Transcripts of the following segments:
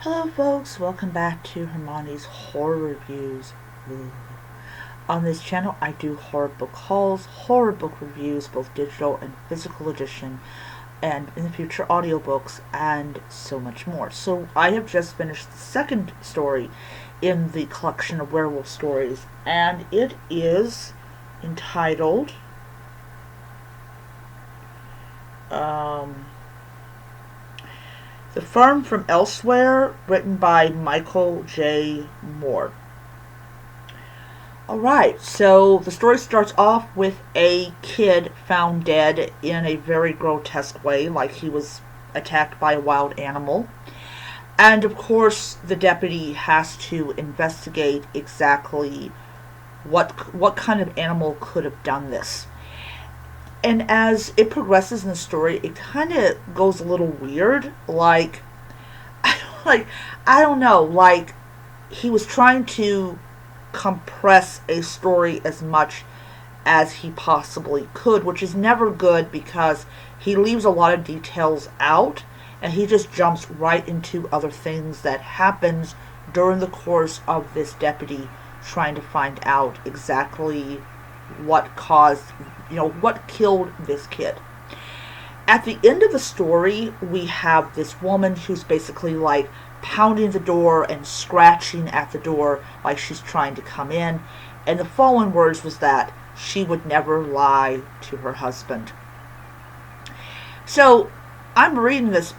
Hello folks, welcome back to Hermione's Horror Reviews. Ooh. On this channel I do horror book hauls, horror book reviews, both digital and physical edition, and in the future audiobooks, and so much more. So I have just finished the second story in the collection of werewolf stories, and it is entitled The Firm from Elsewhere, written by Michael J. Moore. Alright, so the story starts off with a kid found dead in a very grotesque way, like he was attacked by a wild animal. And of course, the deputy has to investigate exactly what kind of animal could have done this. And as it progresses in the story, it kind of goes a little weird. Like, I don't know. Like, he was trying to compress a story as much as he possibly could, which is never good because he leaves a lot of details out, and he just jumps right into other things that happens during the course of this deputy trying to find out exactly what caused, what killed this kid. At the end of the story, we have this woman who's basically like pounding the door and scratching at the door like she's trying to come in. And the following words was that she would never lie to her husband. So I'm reading this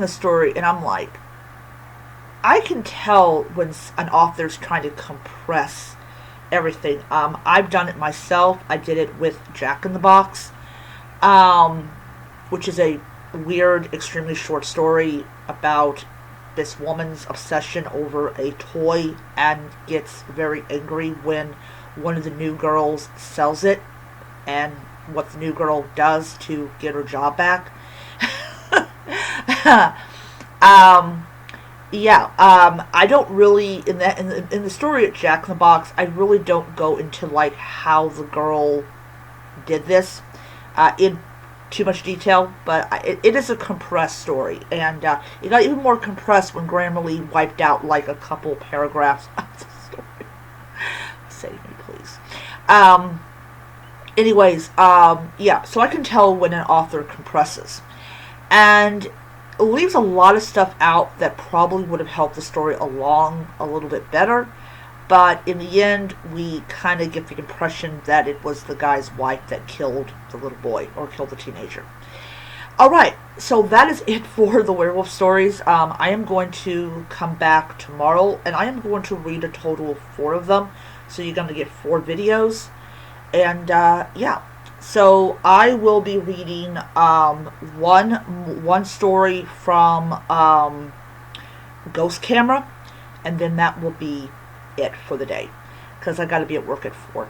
story, and I'm like, I can tell when an author's trying to compress everything. I've done it myself. I did it with Jack in the Box, which is a weird, extremely short story about this woman's obsession over a toy and gets very angry when one of the new girls sells it, and what the new girl does to get her job back. I don't really in the story at Jack in the Box. I really don't go into like how the girl did this in too much detail, but it is a compressed story, and it got even more compressed when Grammarly wiped out like a couple paragraphs of the story. Save me, please. So I can tell when an author compresses, and leaves a lot of stuff out that probably would have helped the story along a little bit better, but in the end we kind of get the impression that it was the guy's wife that killed the little boy, or killed the teenager. Alright, so that is it for the werewolf stories. I am going to come back tomorrow, and I am going to read a total of 4 of them, so you're going to get 4 videos, and so I will be reading one story from Ghost Camera, and then that will be it for the day, because I got to be at work at 4.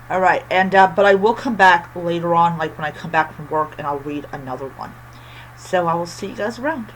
All right, and but I will come back later on, like when I come back from work, and I'll read another one. So I will see you guys around.